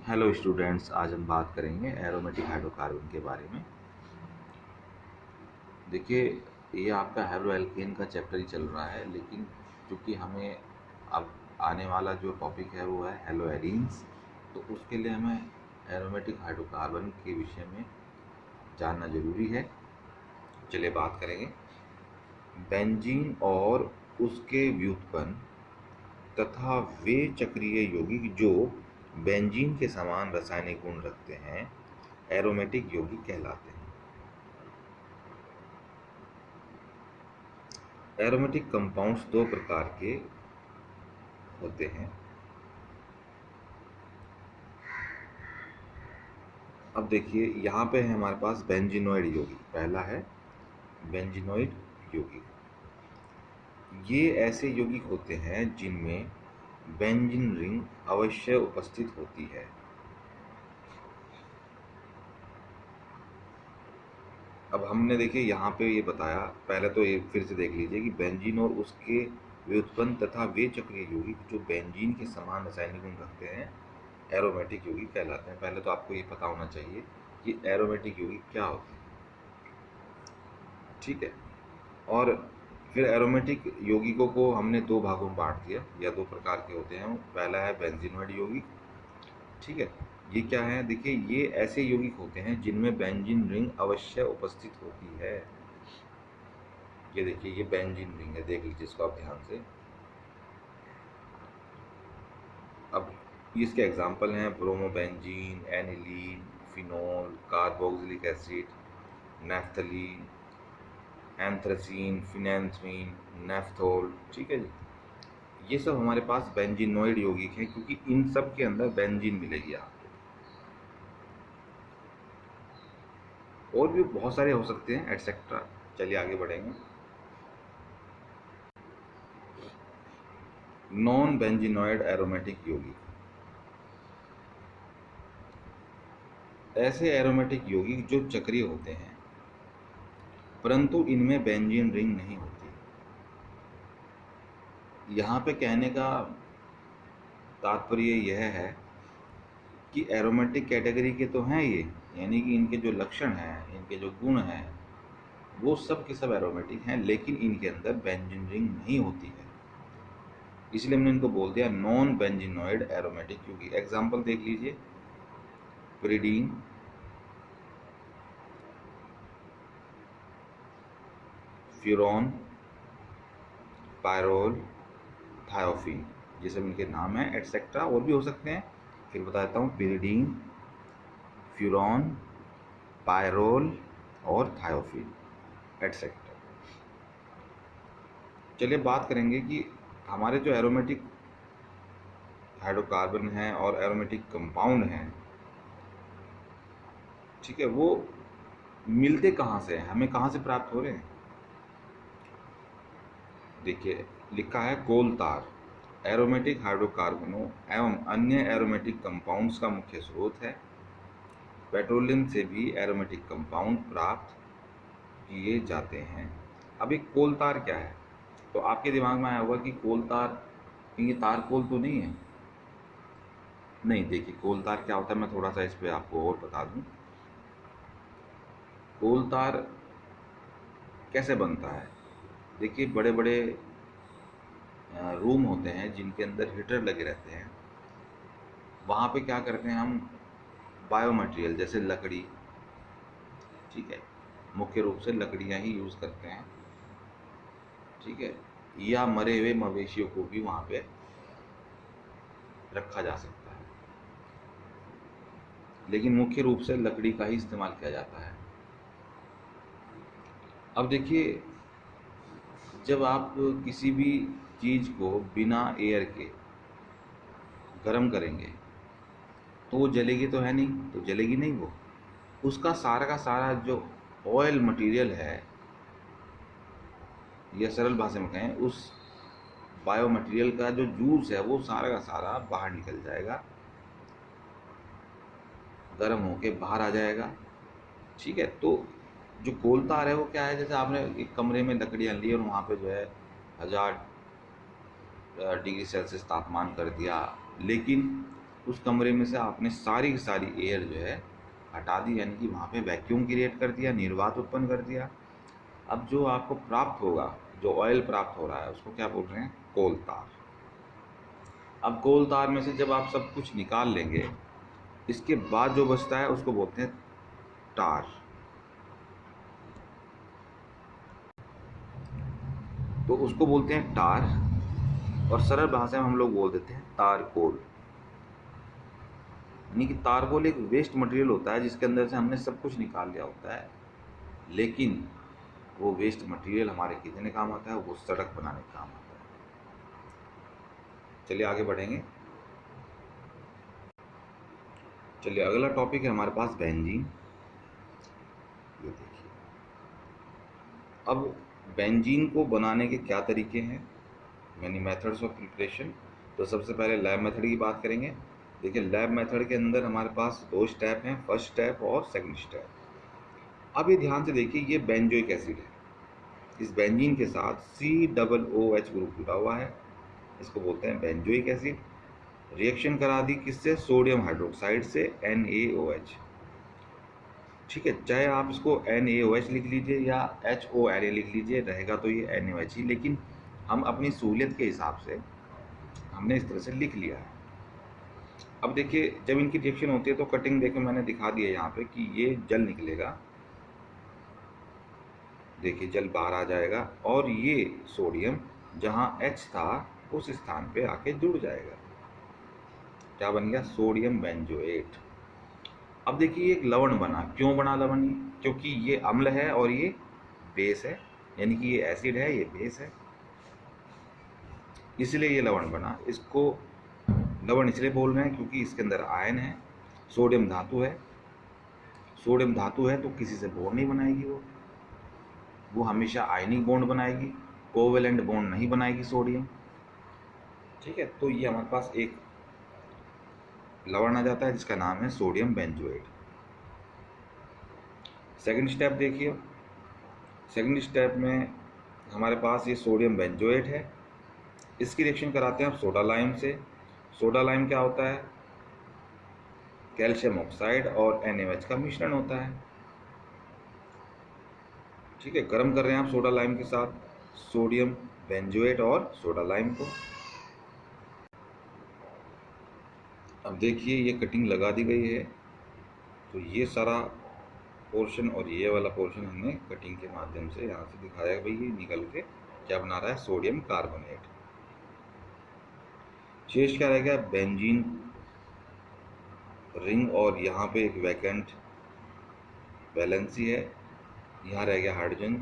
Hello students, आज हम बात करेंगे एरोमेटिक हाइड्रोकार्बन के बारे में। देखिए, ये आपका हेलो एल्केन का चैप्टर ही चल रहा है, लेकिन क्योंकि हमें अब आने वाला जो टॉपिक है वो है हेलो एरीन्स, तो उसके लिए हमें एरोमेटिक हाइड्रोकार्बन के विषय में जानना ज़रूरी है। चलिए बात करेंगे। बेंजीन और उसके व्युत्पन्न तथा वे चक्रीय यौगिक जो बेंजीन के समान रासायनिक गुण रखते हैं एरोमेटिक यौगिक कहलाते हैं। एरोमेटिक कंपाउंड्स दो प्रकार के होते हैं। अब देखिए, यहाँ पे है हमारे पास बेंजीनोइड यौगिक। पहला है बेंजीनोइड यौगिक। ये ऐसे यौगिक होते हैं जिनमें बेंजीन रिंग अवश्य उपस्थित होती है। अब हमने देखिए यहाँ पे ये बताया, पहले तो ये फिर से देख लीजिए कि बेंजीन और उसके व्युत्पन्न तथा वे चक्रीय यौगिक जो बेंजीन के समान रासायनिक गुण रखते हैं एरोमेटिक यौगिक कहलाते हैं। पहले तो आपको ये पता होना चाहिए कि एरोमेटिक यौगिक क्या होते हैं, ठीक है। और फिर एरोमेटिक यौगिकों को हमने दो भागों में बांट दिया, या दो प्रकार के होते हैं। पहला है बेंजीनोइड यौगिक, ठीक है। ये क्या है? देखिए, ये ऐसे यौगिक होते हैं जिनमें बेंजीन रिंग अवश्य उपस्थित होती है। ये देखिए, ये बेंजीन रिंग है, देख लीजिए इसको आप ध्यान से। अब इसके एग्जाम्पल हैं bromobenzene, aniline, phenol, carboxylic acid, naphthalene, anthracene, phenanthrene, naphthol, ठीक है जी। ये सब हमारे पास बेंजीनोइड यौगिक हैं, क्योंकि इन सब के अंदर बेंजीन मिलेगी आपको। और भी बहुत सारे हो सकते हैं, एटसेट्रा। चलिए आगे बढ़ेंगे। नॉन बेंजीनोइड एरोमेटिक यौगिक। ऐसे एरोमेटिक यौगिक जो चक्रीय होते हैं परंतु इनमें बेंजीन रिंग नहीं होती। यहाँ पे कहने का तात्पर्य यह है कि एरोमेटिक कैटेगरी के तो हैं ये, यानी कि इनके जो लक्षण हैं, इनके जो गुण हैं, वो सब के सब एरोमेटिक हैं, लेकिन इनके अंदर बेंजीन रिंग नहीं होती है। इसलिए हमने इनको बोल दिया नॉन बेंजीनोइड एरोमेटिक यौगिक। एग्जाम्पल देख लीजिए, पिरिडीन, फ्यूरॉन, पायरोल, थायोफिन, ये सब इनके नाम हैं, एटसेट्रा और भी हो सकते हैं। फिर बताता हूँ, पिरिडीन, फ्यूरॉन, पायरोल और थायोफिन, एटसेट्रा। चलिए बात करेंगे कि हमारे जो एरोमेटिक हाइड्रोकार्बन हैं और एरोमेटिक कंपाउंड हैं, ठीक है, वो मिलते कहाँ से हैं, हमें कहाँ से प्राप्त हो रहे हैं। देखिए, लिखा है कोल तार एरोमेटिक हाइड्रोकार्बनों एवं अन्य एरोमेटिक कंपाउंड्स का मुख्य स्रोत है। पेट्रोलियम से भी एरोमेटिक कंपाउंड प्राप्त किए जाते हैं। अब एक कोल तार क्या है? तो आपके दिमाग में आया होगा कि कोल तार, ये तार कोल तो नहीं है। नहीं, देखिए कोल तार क्या होता है, मैं थोड़ा सा इस पे आपको और बता दूं। कोल तार कैसे बनता है? देखिए, बड़े बड़े रूम होते हैं जिनके अंदर हीटर लगे रहते हैं। वहाँ पे क्या करते हैं हम, बायो मटेरियल जैसे लकड़ी, ठीक है, मुख्य रूप से लकड़ियाँ ही यूज़ करते हैं, ठीक है, या मरे हुए मवेशियों को भी वहाँ पे रखा जा सकता है, लेकिन मुख्य रूप से लकड़ी का ही इस्तेमाल किया जाता है। अब देखिए, जब आप किसी भी चीज़ को बिना एयर के गर्म करेंगे तो वो जलेगी तो है नहीं, तो जलेगी नहीं वो। उसका सारा का सारा जो ऑयल मटेरियल है, या सरल भाषा में कहें, उस बायो मटेरियल का जो जूस है वो सारा का सारा बाहर निकल जाएगा, गर्म होके बाहर आ जाएगा, ठीक है। तो जो कोल तार है वो क्या है, जैसे आपने एक कमरे में लकड़ियाँ ली और वहाँ पे जो है 1000 डिग्री सेल्सियस तापमान कर दिया, लेकिन उस कमरे में से आपने सारी की सारी एयर जो है हटा दी, यानी कि वहाँ पे वैक्यूम क्रिएट कर दिया, निर्वात उत्पन्न कर दिया। अब जो आपको प्राप्त होगा, जो ऑयल प्राप्त हो रहा है, उसको क्या बोल रहे हैं? कोल तार। अब कोल तार में से जब आप सब कुछ निकाल लेंगे, इसके बाद जो बचता है उसको बोलते हैं टार। तो उसको बोलते हैं टार, और सरल भाषा में हम लोग बोल देते हैं तारकोल। यानी कि तारकोल एक वेस्ट मटेरियल होता है जिसके अंदर से हमने सब कुछ निकाल लिया होता है, लेकिन वो वेस्ट मटेरियल हमारे कितने काम आता है? वो सड़क बनाने का काम आता है। चलिए आगे बढ़ेंगे। चलिए अगला टॉपिक है हमारे पास बेंजीन। ये देखिए, अब बेंजीन को बनाने के क्या तरीके हैं, यानी मेथड्स ऑफ प्रिपरेशन। तो सबसे पहले लैब मेथड की बात करेंगे। देखिए लैब मेथड के अंदर हमारे पास 2 स्टेप हैं, फर्स्ट स्टेप और सेकंड स्टेप। अब ये ध्यान से देखिए, ये बेंजोइक एसिड है, इस बेंजीन के साथ COOH ग्रुप जुड़ा हुआ है, इसको बोलते हैं बेंजोइक एसिड। रिएक्शन करा दी किससे? सोडियम हाइड्रोक्साइड से, NaOH। ठीक है, चाहे आप इसको NaOH लिख लीजिए या HONA लिख लीजिए, रहेगा तो ये NaOH ही, लेकिन हम अपनी सहूलियत के हिसाब से हमने इस तरह से लिख लिया है। अब देखिए जब इनकी रिएक्शन होती है तो कटिंग देखो मैंने दिखा दी है यहाँ पे कि ये जल निकलेगा, देखिए जल बाहर आ जाएगा, और ये सोडियम जहाँ H था उस स्थान पे आके जुड़ जाएगा। क्या बन गया? Sodium benzoate. अब देखिए एक लवण बना, क्यों बना लवण? क्योंकि ये अम्ल है और ये बेस है, यानी कि ये एसिड है, ये बेस है, इसलिए ये लवण बना। इसको लवण इसलिए बोल रहे हैं क्योंकि इसके अंदर आयन है, सोडियम धातु है। सोडियम धातु है तो किसी से बॉन्ड नहीं बनाएगी, वो हमेशा आयनिक बॉन्ड बनाएगी, कोवेलेंट बॉन्ड नहीं बनाएगी सोडियम। ठीक है, तो ये हमारे पास एक लवण आ जाता है जिसका नाम है सोडियम बेंजोएट। सेकंड स्टेप देखिए, सेकंड स्टेप में हमारे पास ये सोडियम बेंजोएट है, इसकी रिएक्शन कराते हैं आप सोडा लाइम से। सोडा लाइम क्या होता है? कैल्शियम ऑक्साइड और NaOH का मिश्रण होता है। ठीक है, गर्म कर रहे हैं आप सोडा लाइम के साथ सोडियम बेंजोएट और सोडा लाइम को। अब देखिए ये कटिंग लगा दी गई है, तो ये सारा पोर्शन और ये वाला पोर्शन हमने कटिंग के माध्यम से यहाँ से दिखाया, भाई ये निकल के क्या बना रहा है? Sodium carbonate. शेष क्या रह गया? बेंजीन रिंग, और यहाँ पे एक वैकेंट वैलेंसी है, यहाँ रह गया हाइड्रोजन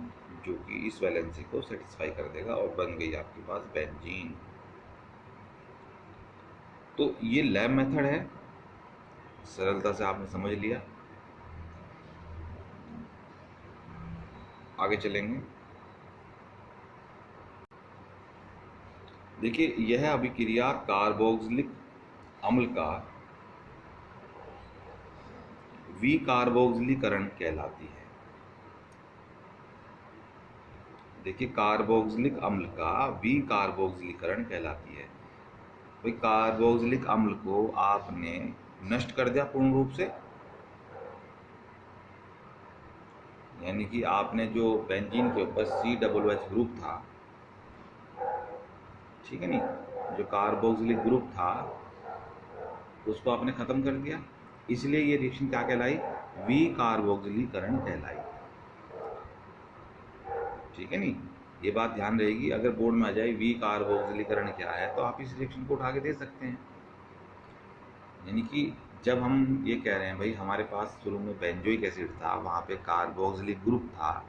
जो कि इस वैलेंसी को सेटिस्फाई कर देगा, और बन गई आपके पास बेंजीन। तो ये लैब मेथड है, सरलता से आपने समझ लिया। आगे चलेंगे। देखिए यह अभिक्रिया कार्बोक्सिलिक अम्ल का विकार्बोक्सिलीकरण कहलाती है। देखिए कार्बोक्सिलिक अम्ल का विकार्बोक्सिलीकरण कहलाती है। भाई कार्बोक्सिलिक अम्ल को आपने नष्ट कर दिया पूर्ण रूप से, यानी कि आपने जो बेंजीन के ऊपर COOH ग्रुप था, ठीक है नहीं, जो कार्बोक्सिलिक ग्रुप था उसको आपने खत्म कर दिया, इसलिए ये रिएक्शन क्या कहलाई? विकार्बोक्सिलीकरण कहलाई। ठीक है नहीं, ये बात ध्यान रहेगी, अगर बोर्ड में आ जाए विकार्बोक्सिलीकरण क्या है तो आप इस रिएक्शन को उठा के दे सकते हैं। यानी कि जब हम ये कह रहे हैं भाई हमारे पास शुरू में बेंजोइक एसिड था, वहाँ पे कार्बोक्सिलिक ग्रुप था,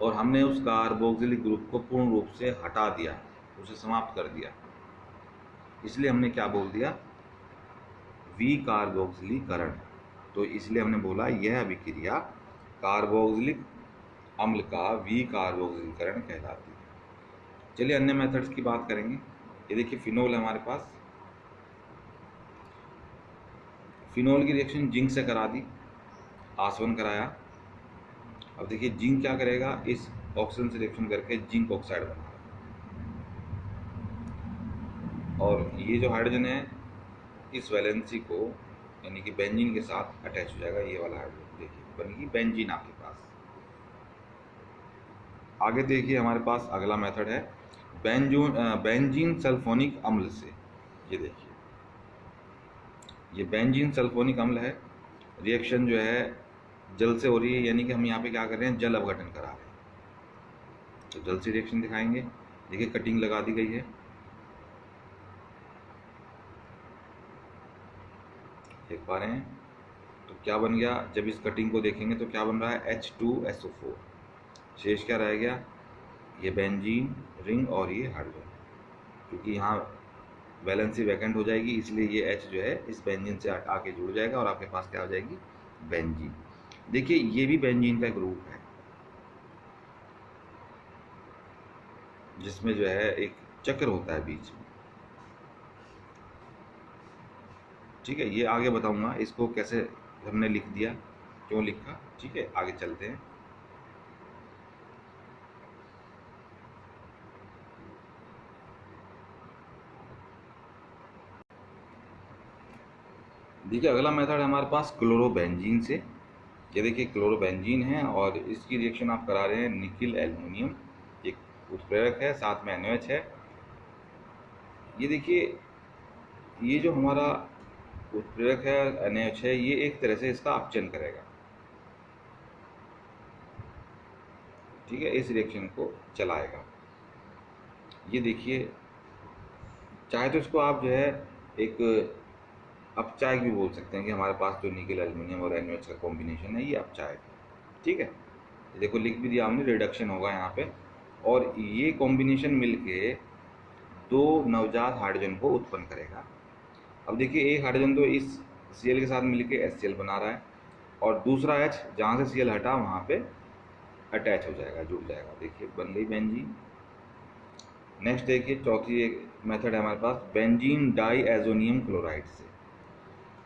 और हमने उस कार्बोक्सिलिक ग्रुप को पूर्ण रूप से हटा दिया, उसे समाप्त कर दिया, इसलिए हमने क्या बोल दिया? विकार्बोक्सिलीकरण। तो इसलिए हमने बोला यह अभिक्रिया कार्बोक्सिलिक अम्ल का विकार्बोक्सिलीकरण कहलाती है। चलिए अन्य मेथड्स की बात करेंगे। ये देखिए फिनोल है हमारे पास, फिनोल की रिएक्शन जिंक से करा दी, आसवन कराया। अब देखिए जिंक क्या करेगा? इस ऑक्सीजन से रिएक्शन करके जिंक ऑक्साइड बना रहा है, और ये जो हाइड्रोजन है इस वैलेंसी को यानी कि बेंजीन के साथ अटैच हो जाएगा। ये वाला हाइड्रोजन देखिए बन गई बेंजीन आपके पास। आगे देखिए हमारे पास अगला मेथड है बेंजीन सल्फोनिक अम्ल से। ये देखिए ये बेंजीन सल्फोनिक अम्ल है। रिएक्शन जो है जल से हो रही है, यानी कि हम यहाँ पे क्या कर रहे हैं, जल अपघटन करा रहे हैं। तो जल से रिएक्शन दिखाएंगे। देखिए कटिंग लगा दी गई है, देख पा रहे हैं। तो क्या बन गया, जब इस कटिंग को देखेंगे तो क्या बन रहा है, H2SO4। शेष क्या रह गया, ये बेंजीन रिंग और ये हाइड्रोजन। क्योंकि यहाँ वैलेंसी वैकेंट हो जाएगी, इसलिए ये H जो है इस बेंजीन से आके जुड़ जाएगा और आपके पास क्या हो जाएगी, बेंजीन। देखिए ये भी बेंजीन का एक ग्रुप है जिसमें जो है एक चक्र होता है बीच में। ठीक है, ये आगे बताऊंगा इसको कैसे हमने लिख दिया, क्यों लिखा। ठीक है, आगे चलते हैं। देखिए अगला मेथड है हमारे पास क्लोरोबेंजीन से। ये देखिए क्लोरोबेंजीन है और इसकी रिएक्शन आप करा रहे हैं निकिल एल्युमिनियम, एक उत्प्रेरक है, साथ में NaOH है। ये देखिए ये जो हमारा उत्प्रेरक है NaOH है, ये एक तरह से इसका अपचयन करेगा। ठीक है, इस रिएक्शन को चलाएगा। ये देखिए चाहे तो इसको आप जो है एक अपचायक भी बोल सकते हैं कि हमारे पास जो निकिल एल्युमिनियम और NaOH का कॉम्बिनेशन है ये अपचायक है। ठीक है, देखो लिख भी दिया हमने, रिडक्शन होगा यहाँ पे, और ये कॉम्बिनेशन मिलके दो नवजात हाइड्रोजन को उत्पन्न करेगा। अब देखिए एक हाइड्रोजन तो इस Cl के साथ मिलके HCl बना रहा है और दूसरा H जहाँ से Cl हटा वहाँ पे अटैच हो जाएगा, जुड़ जाएगा। देखिए बन गई बेंजीन। नेक्स्ट देखिए चौथी एक मेथड है हमारे पास बेंजीन डाईएजोनियम क्लोराइड से।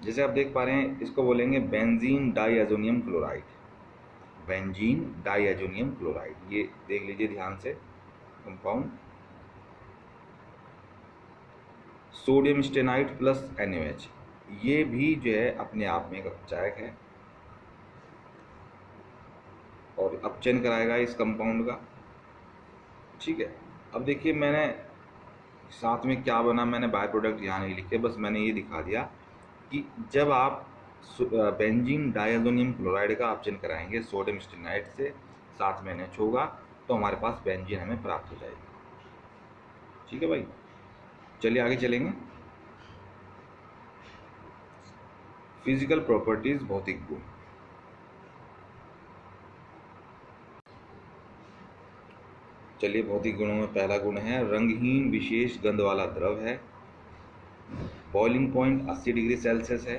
जैसे आप देख पा रहे हैं इसको बोलेंगे benzene diazonium chloride, benzene diazonium chloride. ये देख लीजिए ध्यान से, कंपाउंड सोडियम स्टेनाइट प्लस NaOH, ये भी जो है अपने आप में एक अपचायक है और अपचयन कराएगा इस कंपाउंड का। ठीक है, अब देखिए मैंने साथ में क्या बना, मैंने बाय प्रोडक्ट यहाँ नहीं लिखे, बस मैंने ये दिखा दिया कि जब आप बेंजीन डाईएजोनियम क्लोराइड का अपचयन कराएंगे सोडियम स्टेनाइट से, साथ में NaOH होगा, तो हमारे पास बेंजीन हमें प्राप्त हो जाएगी। ठीक है भाई, चलिए आगे चलेंगे। फिजिकल प्रॉपर्टीज, भौतिक गुण। चलिए भौतिक गुणों में पहला गुण है रंगहीन विशेष गंध वाला द्रव है, बॉइलिंग पॉइंट 80 डिग्री सेल्सियस है,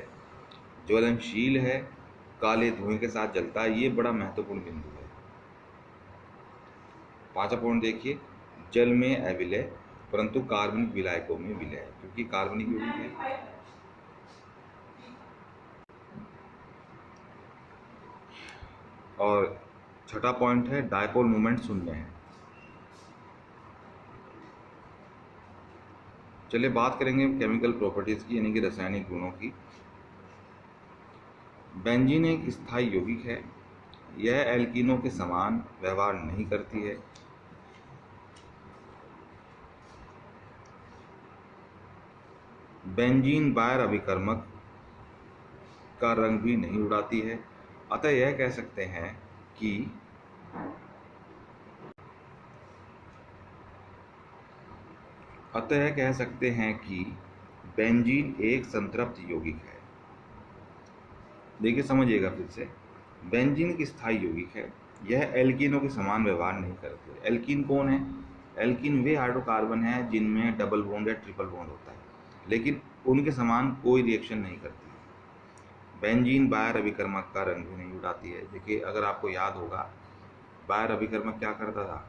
ज्वलनशील है, काले धुएं के साथ जलता है। ये बड़ा महत्वपूर्ण बिंदु है। पांचवा पॉइंट देखिए, जल में अविलय परंतु कार्बनिक विलायकों में विलय है, क्योंकि कार्बनिक यौगिक है। और छठा पॉइंट है डायपोल मूवमेंट शून्य है। चलिए बात करेंगे केमिकल प्रॉपर्टीज की, यानी कि रासायनिक गुणों की। बेंजीन एक स्थायी यौगिक है, यह एल्कीनों के समान व्यवहार नहीं करती है। बेंजीन बायर अभिकर्मक का रंग भी नहीं उड़ाती है। अतः यह कह सकते हैं कि बेंजीन एक संतृप्त यौगिक है। देखिए समझिएगा फिर से, बेंजीन एक स्थायी यौगिक है, यह एल्कीनों के समान व्यवहार नहीं करती है। एल्कीन कौन है, एल्कीन वे हाइड्रोकार्बन है जिनमें डबल बॉन्ड या ट्रिपल बॉन्ड होता है, लेकिन उनके समान कोई रिएक्शन नहीं करती। बेंजीन बायर अभिकर्मक का रंग भी नहीं उड़ाती है। देखिए अगर आपको याद होगा बायर अभिकर्मक क्या करता था,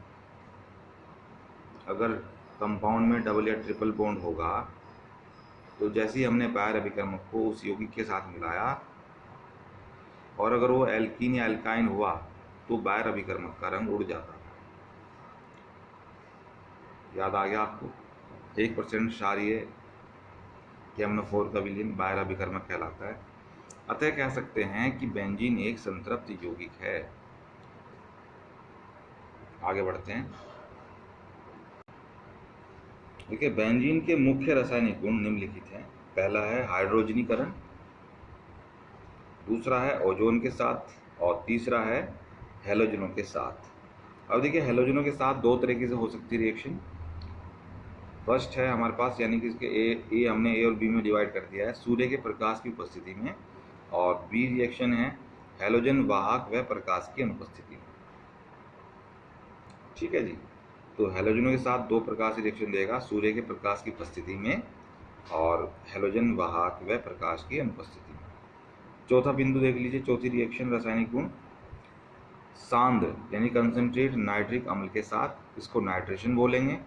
अगर कंपाउंड में डबल या ट्रिपल बॉन्ड होगा तो जैसे ही हमने बायर अभिकर्मक को उस यौगिक के साथ मिलाया और अगर वो एल्कीन या एल्काइन हुआ तो बायर अभिकर्मक का रंग उड़ जाता था। याद आ गया आपको? 1% क्षारीय KMnO4 का विलयन बाह्य अभिकर्मक कहलाता है। अतः कह सकते हैं कि बेंजीन एक संतृप्त यौगिक है। आगे बढ़ते हैं। देखिए, बेंजीन के मुख्य रासायनिक गुण निम्नलिखित हैं। पहला है हाइड्रोजनीकरण, दूसरा है ओजोन के साथ, और तीसरा है हैलोजनों के साथ। अब देखिए, हैलोजनों के साथ दो तरीके से हो सकती है रिएक्शन। फर्स्ट है हमारे पास, यानी कि इसके ए हमने ए और बी में डिवाइड कर दिया है, सूर्य के प्रकाश की उपस्थिति में, और बी रिएक्शन है हैलोजन वाहक व प्रकाश की अनुपस्थिति में। ठीक है जी। तो हैलोजनों के साथ दो प्रकार से रिएक्शन देगा, सूर्य के प्रकाश की उपस्थिति में और हैलोजन वाहक व प्रकाश की अनुपस्थिति में। चौथा बिंदु देख लीजिए, चौथी रिएक्शन रासायनिक गुण सांद्र यानी कंसंट्रेट नाइट्रिक अम्ल के साथ, इसको नाइट्रेशन बोलेंगे।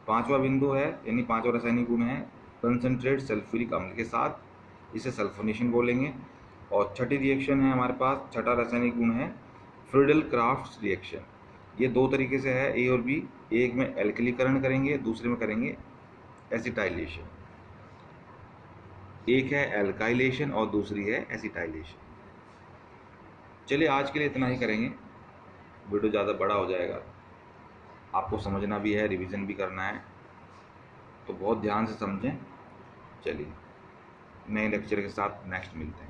पांचवा बिंदु है, यानी पांचवा रासायनिक गुण है कंसंट्रेट सल्फ्यूरिक अम्ल के साथ, इसे सल्फोनेशन बोलेंगे। और छठी रिएक्शन है हमारे पास, छठा रासायनिक गुण है फ्रीडल क्राफ्ट रिएक्शन। ये दो तरीके से है, ए और बी। एक में एल्किलीकरण करेंगे, दूसरे में करेंगे एसिटाइलेशन। एक है एल्काइलेशन और दूसरी है एसिटाइलेशन। चलिए, आज के लिए इतना ही करेंगे, वीडियो ज़्यादा बड़ा हो जाएगा, आपको समझना भी है, रिवीजन भी करना है, तो बहुत ध्यान से समझें। चलिए, नए लेक्चर के साथ नेक्स्ट मिलते हैं।